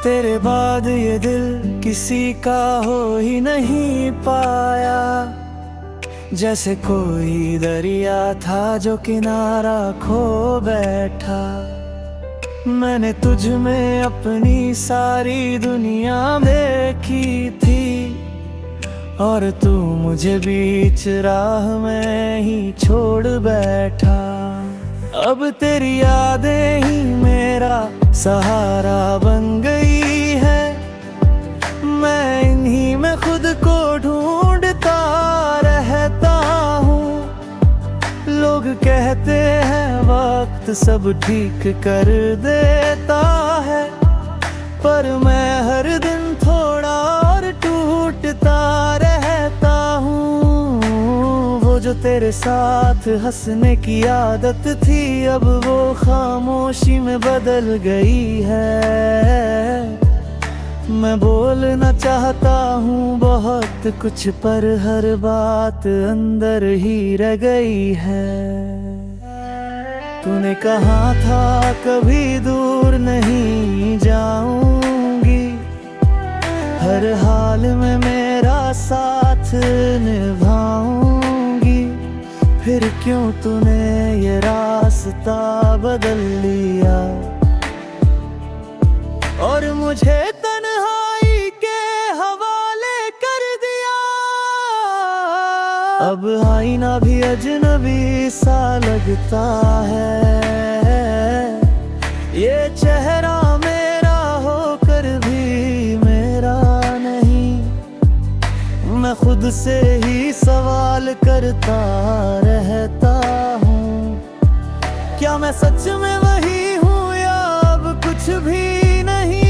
तेरे बाद ये दिल किसी का हो ही नहीं पाया। जैसे कोई दरिया था जो किनारा खो बैठा। मैंने तुझ में अपनी सारी दुनिया देखी थी, और तू मुझे बीच राह में ही छोड़ बैठा। अब तेरी यादें ही मेरा सहारा बन गई है। मैं इन्हीं में खुद को ढूंढता रहता हूँ। लोग कहते हैं वक्त सब ठीक कर देता है, पर मैं हर दिन थोड़ा और टूटता रहता हूँ। वो जो तेरे साथ हंसने की आदत थी, अब वो खामोशी में बदल गई है। मैं बोलना चाहता हूँ बहुत कुछ, पर हर बात अंदर ही रह गई है। तूने कहा था कभी दूर नहीं जाऊंगी, हर हाल में मेरा साथ निभाऊंगी। फिर क्यों तूने ये रास्ता बदल लिया और मुझे तन्हाई के हवाले कर दिया। अब आईना भी अजनबी सा लगता है, ये चेहरा मेरा होकर भी मेरा नहीं। मैं खुद से ही सवाल करता रहता हूँ, क्या मैं सच में वही हूँ या अब कुछ भी नहीं।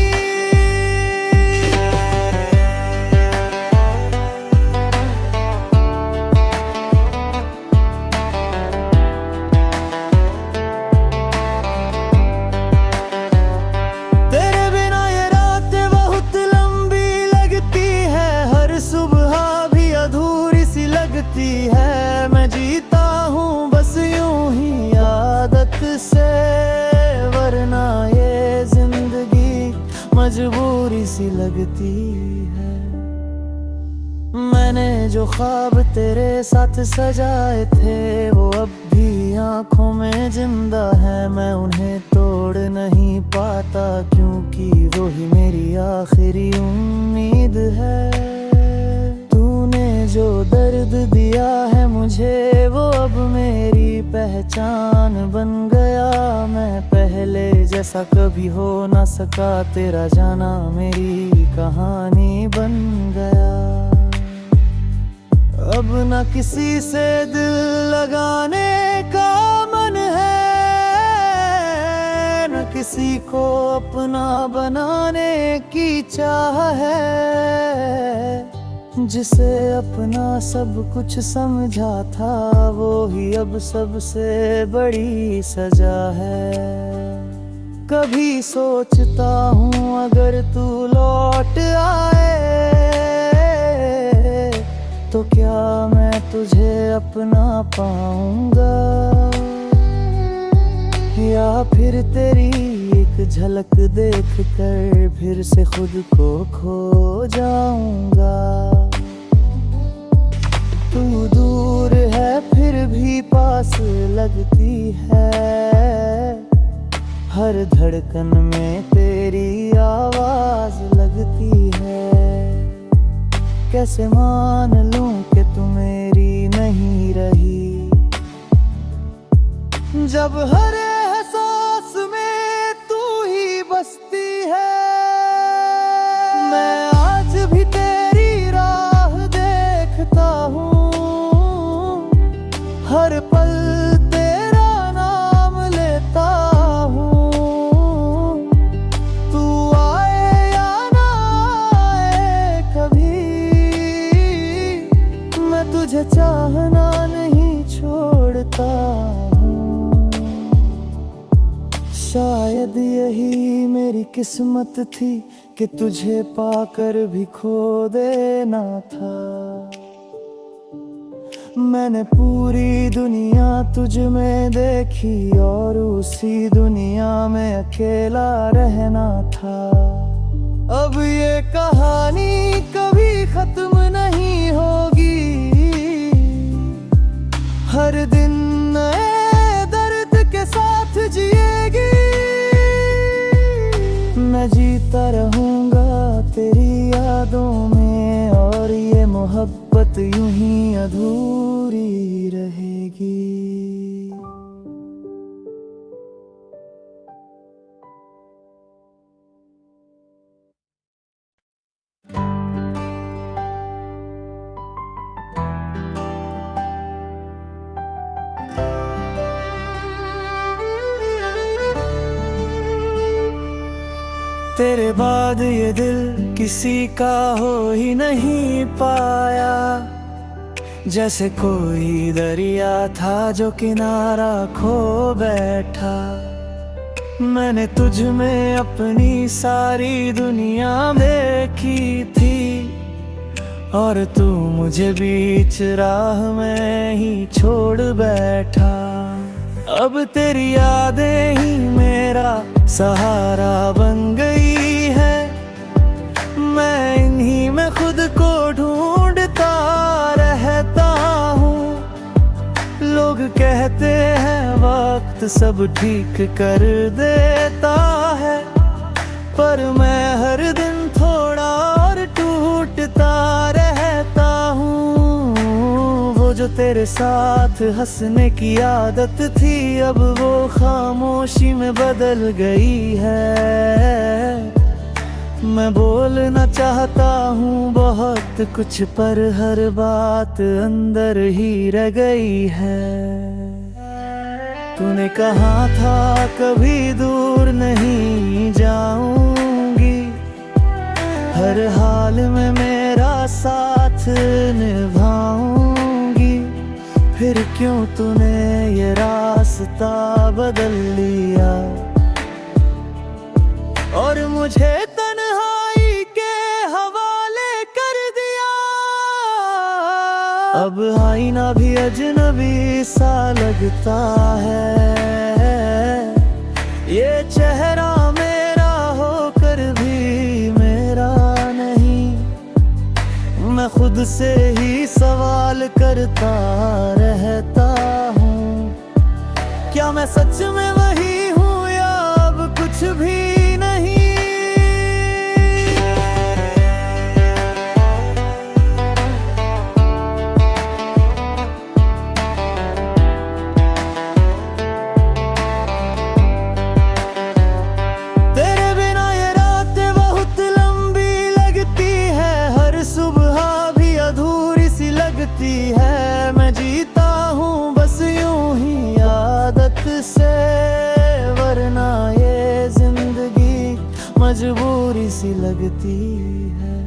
तेरे बिना ये रातें बहुत लंबी लगती है, हर सुबह भी अधूरी सी लगती है। मैं जीता हूँ बस यूं ही आदत से, वरना ये जिंदगी मजबूरी सी लगती है। मैंने जो ख्वाब तेरे साथ सजाए थे, वो अब भी आंखों में जिंदा है। मैं उन्हें तोड़ नहीं पाता, क्योंकि वो ही मेरी आखिरी उम्मीद है। तूने जो दर्द दिया है मुझे, वो अब मेरी पहचान बन गया। मैं पहले जैसा कभी हो ना सका, तेरा जाना मेरी कहानी बन गया। अब ना किसी से दिल लगाने का मन है, न किसी को अपना बनाने की चाह है। जिसे अपना सब कुछ समझा था, वो ही अब सबसे बड़ी सजा है। कभी सोचता हूँ अगर तू लौट आए, तो क्या मैं तुझे अपना पाऊंगा, या फिर तेरी एक झलक देख कर फिर से खुद को खो जाऊंगा। तू दूर है फिर भी पास लगती है, हर धड़कन में तेरी आवाज लगती है। कैसे मान लूं कि तू मेरी नहीं रही, जब हर एहसास में तू ही बसती है। मैं आज भी तेरी राह देखता हूँ, हर पल तेरा नाम लेता हूँ। तू आए या ना आए कभी, मैं तुझे चाहना नहीं छोड़ता हूँ। शायद यही मेरी किस्मत थी कि तुझे पाकर भी खो देना था। मैंने पूरी दुनिया तुझ में देखी, और उसी दुनिया में अकेला रहना था। अब ये कहानी कभी खत्म नहीं होगी, हर दिन नए दर्द के साथ जिएगी। मैं जीता रहूंगा तेरी यादों में, और ये मोहब्बत यूं ही अधूरी रहेगी। तेरे बाद ये दिल किसी का हो ही नहीं पाया, जैसे कोई दरिया था जो किनारा खो बैठा। मैंने तुझ में अपनी सारी दुनिया देखी थी, और तू मुझे बीच राह में ही छोड़ बैठा। अब तेरी यादें ही मेरा सहारा बन गई है, मैं इन्हीं में खुद को ढूंढता रहता हूँ। लोग कहते हैं वक्त सब ठीक कर देता है, पर मैं हर दिन थोड़ा और टूटता रहता हूँ। वो जो तेरे साथ हंसने की आदत थी, अब वो खामोशी में बदल गई है। मैं बोलना चाहता हूँ बहुत कुछ, पर हर बात अंदर ही रह गई है। तूने कहा था कभी दूर नहीं जाऊंगी, हर हाल में मेरा साथ निभाऊंगी। फिर क्यों तूने ये रास्ता बदल लिया, और मुझे तन्हाई के हवाले कर दिया। अब आईना भी अजनबी सा लगता है, ये चेहरा मेरा होकर भी मेरा नहीं। मैं खुद से ही सवाल करता रहता हूँ, क्या मैं सच में वही हूँ या अब कुछ भी नहीं। तेरे बिना ये रातें बहुत लंबी लगती है, हर सुबह भी अधूरी सी लगती है। मैं जीता हूँ बस यूं ही आदत से, वरना ये जिंदगी मजबूरी सी लगती है।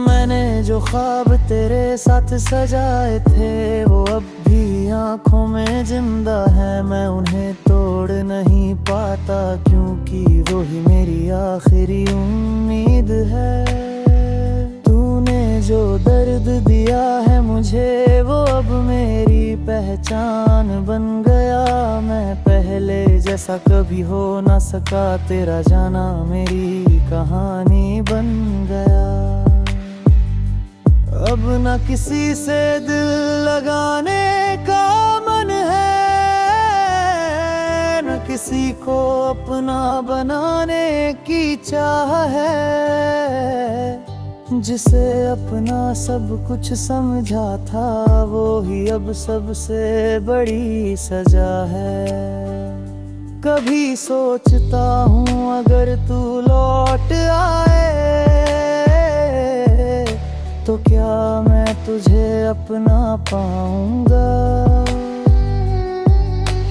मैंने जो ख्वाब तेरे साथ सजाए थे, वो अब भी आंखों में जिंदा है। मैं उन्हें तोड़ नहीं पाता, क्योंकि वो ही मेरी आखिरी उम्मीद है। तूने जो दर्द दिया है मुझे, वो अब मेरी पहचान बन गया। मैं पहले जैसा कभी हो ना सका, तेरा जाना मेरी कहानी बन गया। अब ना किसी से दिल लगाने का मन है, न किसी को अपना बनाने की चाह है। जिसे अपना सब कुछ समझा था, वो ही अब सबसे बड़ी सजा है। कभी सोचता हूँ अगर तू लौट आए, तो क्या मैं तुझे अपना पाऊंगा,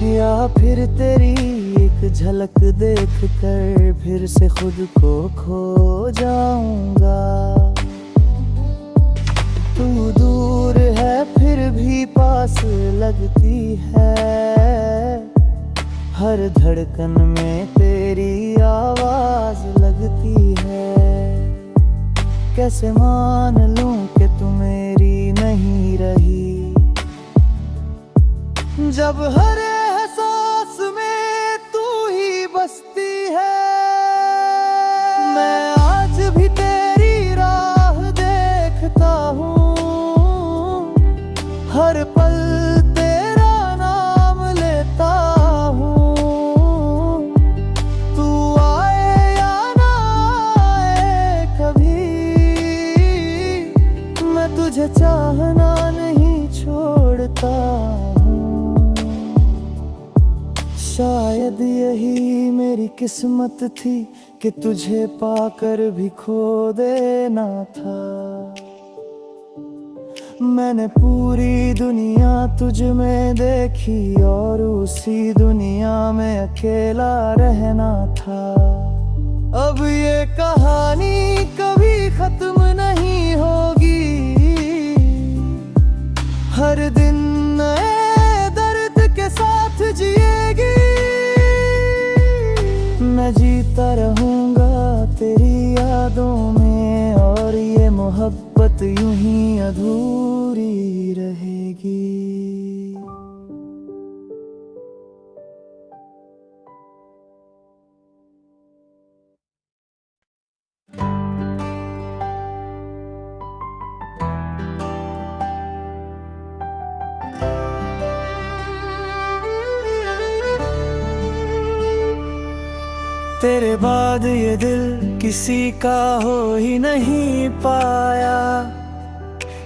या फिर तेरी एक झलक देख कर फिर से खुद को खो जाऊंगा। तू दूर है फिर भी पास लगती है, हर धड़कन में तेरी आवाज लगती है। कैसे मान लूं कि तू मेरी नहीं रही, जब हर एहसास में तू ही बसती है। तुझे चाहना नहीं छोड़ता हूँ। शायद यही मेरी किस्मत थी कि तुझे पाकर भी खो देना था। मैंने पूरी दुनिया तुझ में देखी और उसी दुनिया में अकेला रहना था। अब ये कहानी कभी खत्म नहीं होगी, हर दिन नए दर्द के साथ जिएगी। मैं जीता रहूंगा तेरी यादों में और ये मोहब्बत यूं ही अधूरी रहेगी। तेरे बाद ये दिल किसी का हो ही नहीं पाया,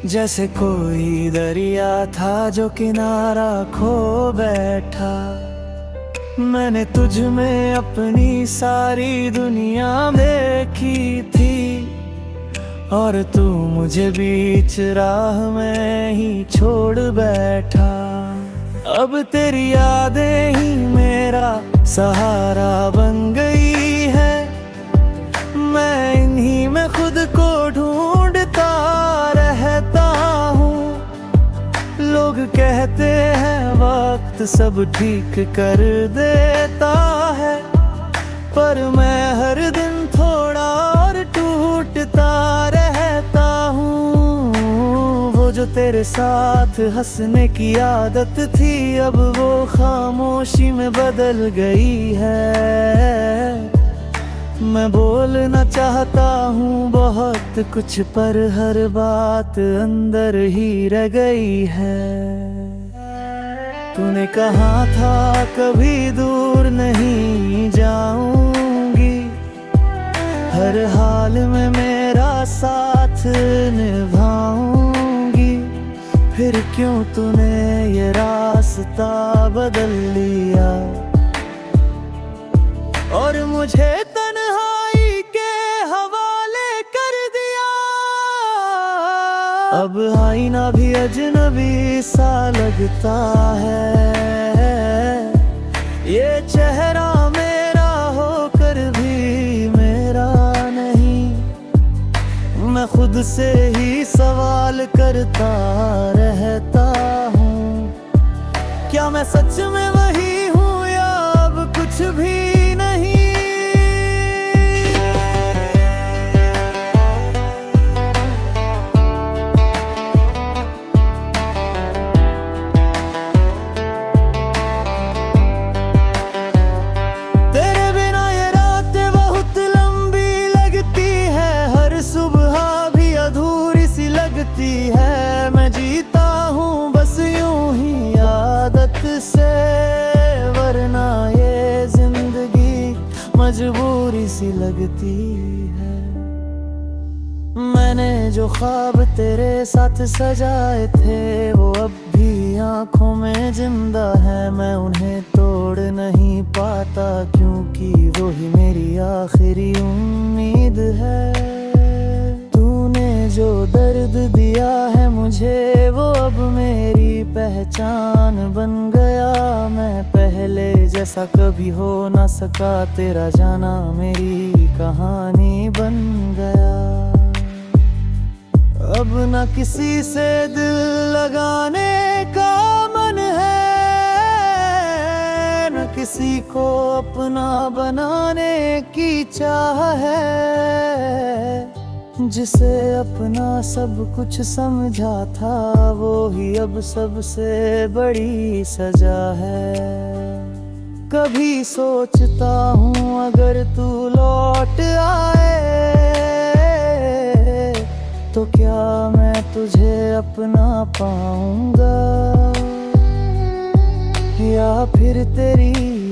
जैसे कोई दरिया था जो किनारा खो बैठा। मैंने तुझ में अपनी सारी दुनिया देखी थी और तू मुझे बीच राह में ही छोड़ बैठा। अब तेरी यादें ही मेरा सहारा बन गई है, मैं इन्हीं में खुद को ढूंढता रहता हूँ। लोग कहते हैं वक्त सब ठीक कर देता है, पर मैं हर दिन थोड़ा और टूटता रहता हूँ। वो जो तेरे साथ हंसने की आदत थी अब वो खामोशी में बदल गई है। मैं बोलना चाहता हूँ बहुत कुछ, पर हर बात अंदर ही रह गई है। तूने कहा था कभी दूर नहीं जाऊंगी, हर हाल में मेरा साथ निभाऊंगी। फिर क्यों तूने ये रास्ता बदल लिया और मुझे तन्हाई के हवाले कर दिया। अब आईना भी अजनबी सा लगता है, ये चेहरा मेरा होकर भी मेरा नहीं। मैं खुद से ही सवाल करता रहता हूँ, क्या मैं सच में वही हूँ या अब कुछ भी नहीं। तेरे बिना ये रातें बहुत लंबी लगती है, हर सुबह भी अधूरी सी लगती है। मैं जीता हूँ बस यूं ही आदत से, वरना ये जिंदगी मजबूरी सी लगती है। मैंने जो ख्वाब तेरे साथ सजाए थे वो अब भी आंखों में जिंदा है। मैं उन्हें तोड़ नहीं पाता क्योंकि वो ही मेरी आखिरी उम्मीद है। तूने जो दर्द दिया है मुझे वो अब मेरी पहचान बन गया। मैं पहले जैसा कभी हो ना सका, तेरा जाना मेरी कहानी बन गया। अब ना किसी से दिल लगाने का मन है, न किसी को अपना बनाने की चाह है। जिसे अपना सब कुछ समझा था वो ही अब सबसे बड़ी सजा है। कभी सोचता हूँ अगर तू लौट आए तो क्या मैं तुझे अपना पाऊंगा, या फिर तेरी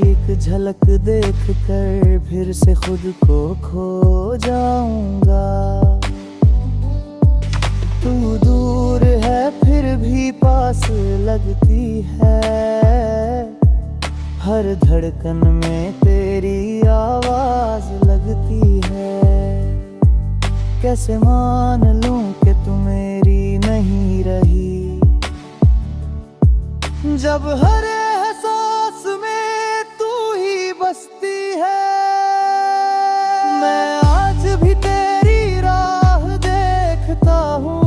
एक झलक देख कर फिर से खुद को खो जाऊंगा। तू दूर लगती है। हर धड़कन में तेरी आवाज लगती है। कैसे मान लूं कि तू मेरी नहीं रही, जब हर एहसास में तू ही बसती है। मैं आज भी तेरी राह देखता हूँ,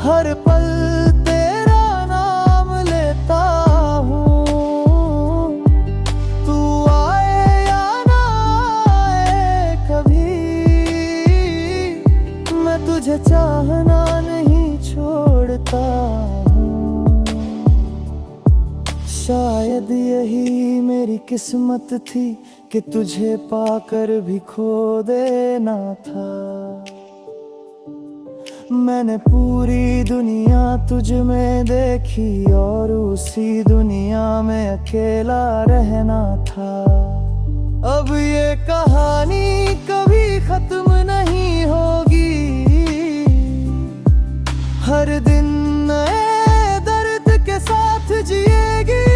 हर पल तेरा नाम लेता हूँ। तू आए या ना आए कभी, मैं तुझे चाहना नहीं छोड़ता हूँ। शायद यही मेरी किस्मत थी कि तुझे पाकर भी खो देना था। मैंने पूरी दुनिया तुझ में देखी और उसी दुनिया में अकेला रहना था। अब ये कहानी कभी खत्म नहीं होगी, हर दिन नए दर्द के साथ जिएगी।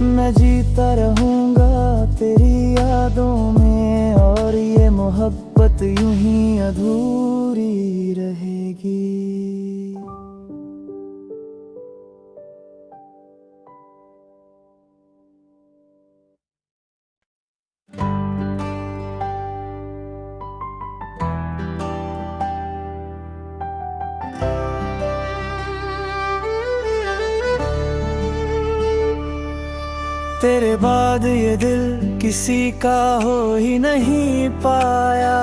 मैं जीता रहूंगा तेरी यादों में, और ये मोहब्बत यूं ही अधूरी रहेगी। तेरे बाद ये दिल किसी का हो ही नहीं पाया,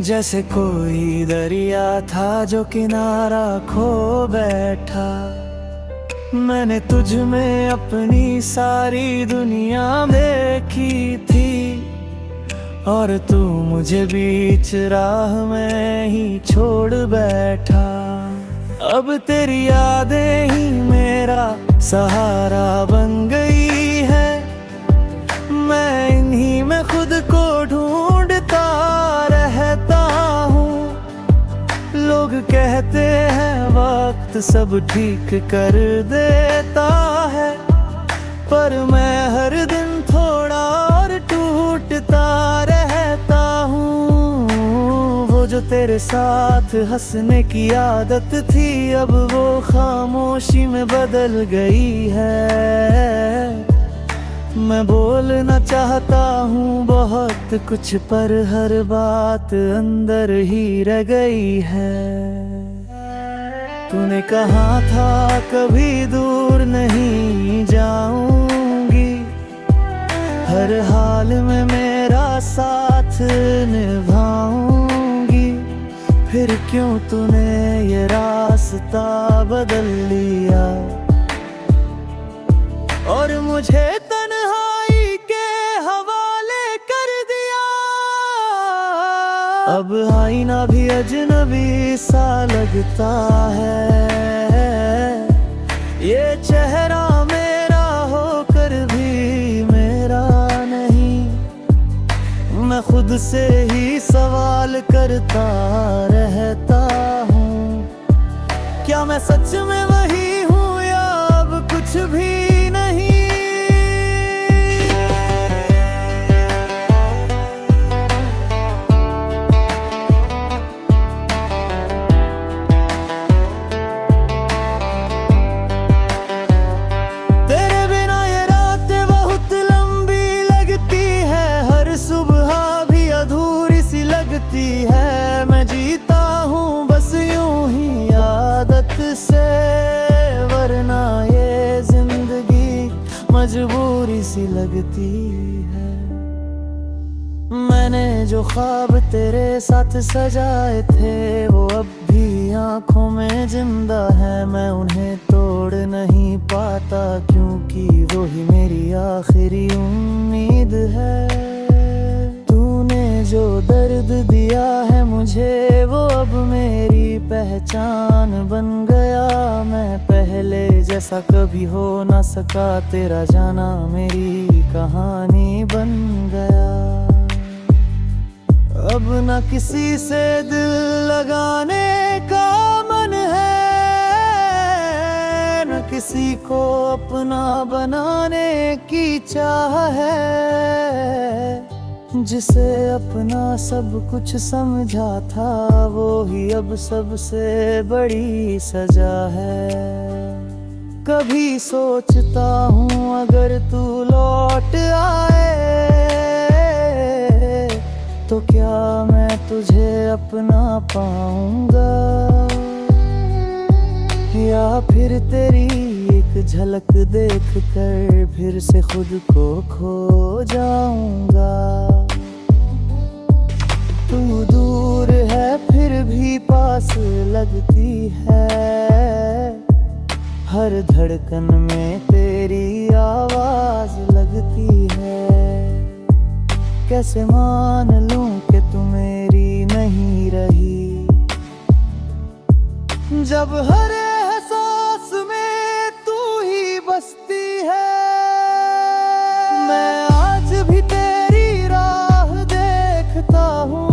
जैसे कोई दरिया था जो किनारा खो बैठा। मैंने तुझ में अपनी सारी दुनिया देखी थी, और तू मुझे बीच राह में ही छोड़ बैठा। अब तेरी यादें ही मेरा सहारा बन गई है। मैं इन्हीं में खुद को ढूंढता रहता हूँ। लोग कहते हैं वक्त सब ठीक कर देता है, पर मैं हर दिन थोड़ा और टूटता रहता हूँ। वो जो तेरे साथ हंसने की आदत थी, अब वो खामोशी में बदल गई है। मैं बोलना चाहता हूँ बहुत कुछ, पर हर बात अंदर ही रह गई है। तूने कहा था कभी दूर नहीं जाऊंगी, हर हाल में मेरा साथ निभाऊंगी। फिर क्यों तूने ये रास्ता बदल लिया, और मुझे तन्हाई के हवाले कर दिया। अब आईना भी अजनबी सा लगता है, ये चेहरा मेरा होकर भी मेरा नहीं। मैं खुद से ही सवाल करता रहता हूँ, क्या मैं सच में वही हूँ या अब कुछ भी नहीं। तेरे बिना ये रातें बहुत लंबी लगती है, हर सुबह भी अधूरी सी लगती है। मैं जीता हूँ बस यूं ही आदत से, वरना ये जिंदगी मजबूरी सी लगती है। मैंने जो ख्वाब तेरे साथ सजाए थे, वो अब भी आंखों में जिंदा है। मैं उन्हें तोड़ नहीं पाता, क्योंकि वो ही मेरी आखिरी उम्मीद है। तूने जो दर्द दिया है मुझे, वो अब मेरी पहचान बन गया। मैं पहले जैसा कभी हो ना सका, तेरा जाना मेरी कहानी बन गया। अब ना किसी से दिल लगाने का मन है, किसी को अपना बनाने की चाह है। जिसे अपना सब कुछ समझा था, वो ही अब सबसे बड़ी सजा है। कभी सोचता हूँ अगर तू लौट आए, तो क्या मैं तुझे अपना पाऊंगा, या फिर तेरी एक झलक देख कर फिर से खुद को खो जाऊंगा। तू दूर है फिर भी पास लगती है, हर धड़कन में तेरी आवाज लगती है। कैसे मान लूं कि तू मेरी नहीं रही, जब हर एहसास में तू ही बसती है। मैं आज भी तेरी राह देखता हूँ,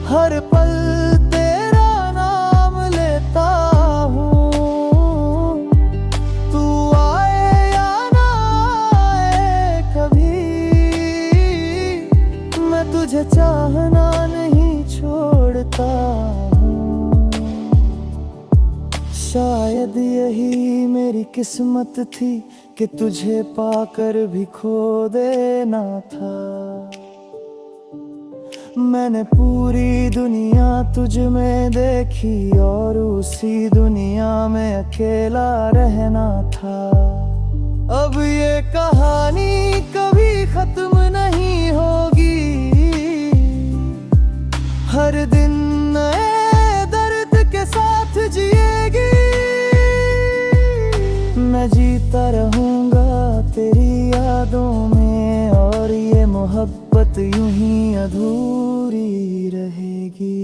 हर पल तेरा नाम लेता हूँ। तू आए या ना आए कभी, मैं तुझे चाहना नहीं छोड़ता हूँ। शायद यही मेरी किस्मत थी कि तुझे पाकर भी खो देना था। मैंने पूरी दुनिया तुझ में देखी और उसी दुनिया में अकेला रहना था। अब ये कहानी कभी खत्म नहीं होगी, हर दिन नए दर्द के साथ जिएगी। मैं जीता रहूंगा तेरी यादों में, और ये मोहब्बत यूं ही अधूरी रहेगी।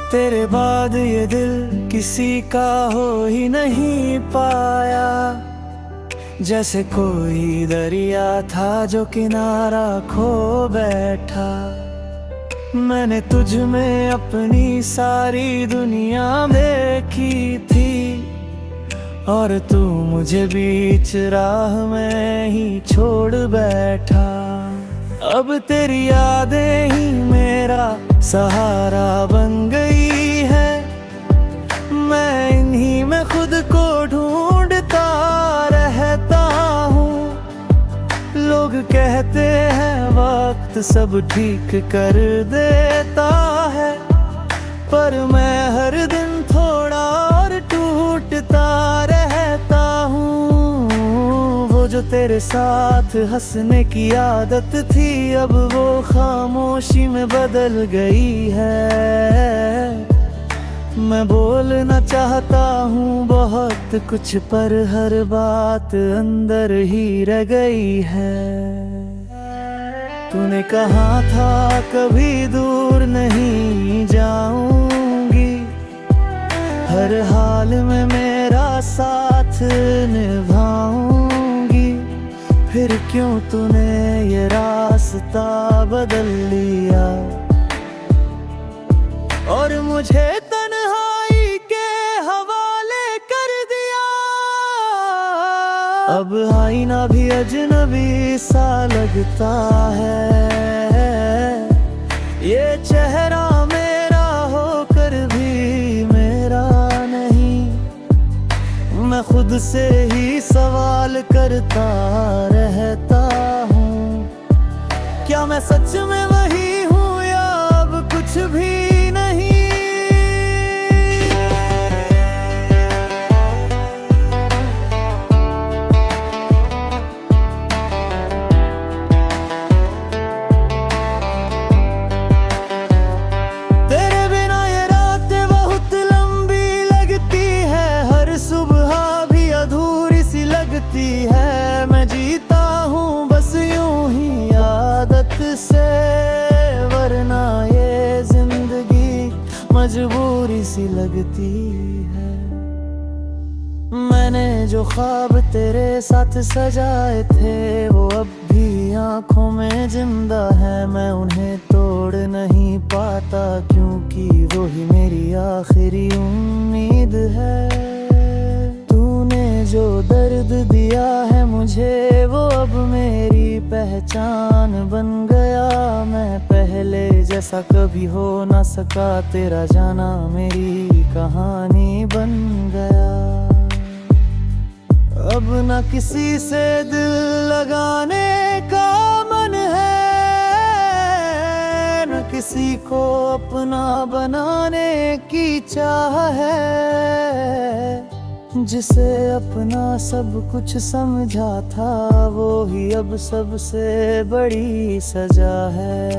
तेरे बाद ये दिल किसी का हो ही नहीं पाया, जैसे कोई दरिया था जो किनारा खो बैठा। मैंने तुझ में अपनी सारी दुनिया देखी थी, और तू मुझे बीच राह में ही छोड़ बैठा। अब तेरी यादें ही मेरा सहारा बन गई है, मैं इन्हीं में खुद को ढूंढता रहता हूँ। लोग कहते हैं वक्त सब ठीक कर देता है, पर मैं हर दिन थोड़ा और टूटता रहता हूँ। वो जो तेरे साथ हंसने की आदत थी, अब वो खामोशी में बदल गई है। मैं बोलना चाहता हूँ बहुत कुछ, पर हर बात अंदर ही रह गई है। तूने कहा था कभी दूर नहीं जाऊंगी, हर हाल में मेरा साथ निभाऊंगी। फिर क्यों तूने ये रास्ता बदल लिया, और मुझे तन्हाई के हवाले कर दिया। अब आईना भी अजनबी सा लगता है, ये चेहरा मेरा होकर भी मेरा नहीं। मैं खुद से ही सवाल करता रहता हूँ, क्या मैं सच में वही हूँ या अब कुछ भी नहीं। तेरे बिना ये रातें बहुत लंबी लगती है, हर सुबह भी अधूरी सी लगती है। मैं जीता हूँ बस यूं ही आदत से, वरना ये लगती है। मैंने जो ख्वाब तेरे साथ सजाए थे वो अब भी आंखों में जिंदा है। मैं उन्हें तोड़ नहीं पाता क्योंकि वो ही मेरी आखिरी उम्मीद है। तूने जो दर्द दिया है मुझे वो अब मेरी पहचान बन गया। मैं पहले जैसा कभी हो ना सका, तेरा जाना मेरी कहानी बन गया। अब ना किसी से दिल लगाने का मन है, न किसी को अपना बनाने की चाह है। जिसे अपना सब कुछ समझा था वो ही अब सबसे बड़ी सजा है।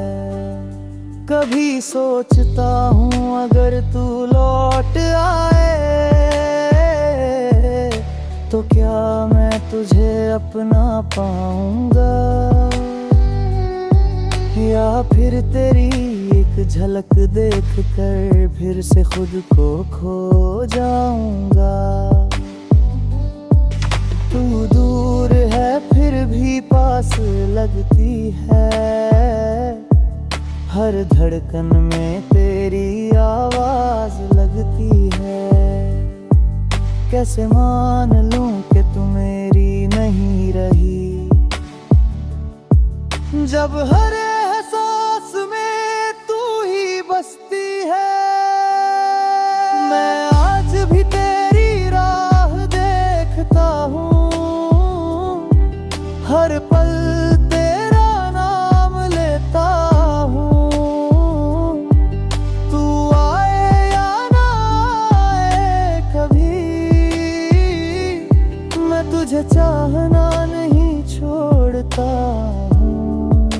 कभी सोचता हूँ अगर तू लौट आए तो क्या मैं तुझे अपना पाऊंगा, या फिर तेरी एक झलक देख कर फिर से खुद को खो जाऊंगा। तू दूर है फिर भी पास लगती है, हर धड़कन में तेरी आवाज लगती है। कैसे मान लूं कि तू मेरी नहीं रही, जब हर एहसास में तू ही बसती है। मैं आज भी तेरी राह देखता हूँ, हर पल तेरा नाम लेता हूँ। तू आए या ना आए कभी, मैं तुझे चाहना नहीं छोड़ता हूँ।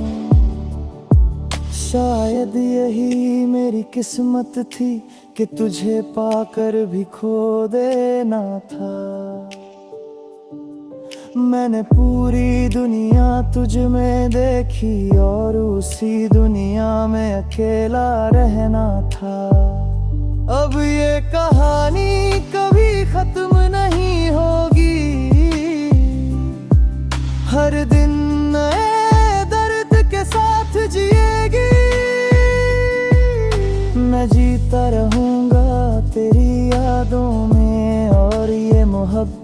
शायद यही मेरी किस्मत थी कि तुझे पाकर भी खो देना था। मैंने पूरी दुनिया तुझ में देखी और उसी दुनिया में अकेला रहना था। अब ये कहानी कभी खत्म नहीं होगी, हर दिन नए दर्द के साथ जिएगी। मैं जीता रहूंगा तेरी यादों में और ये मोहब्बत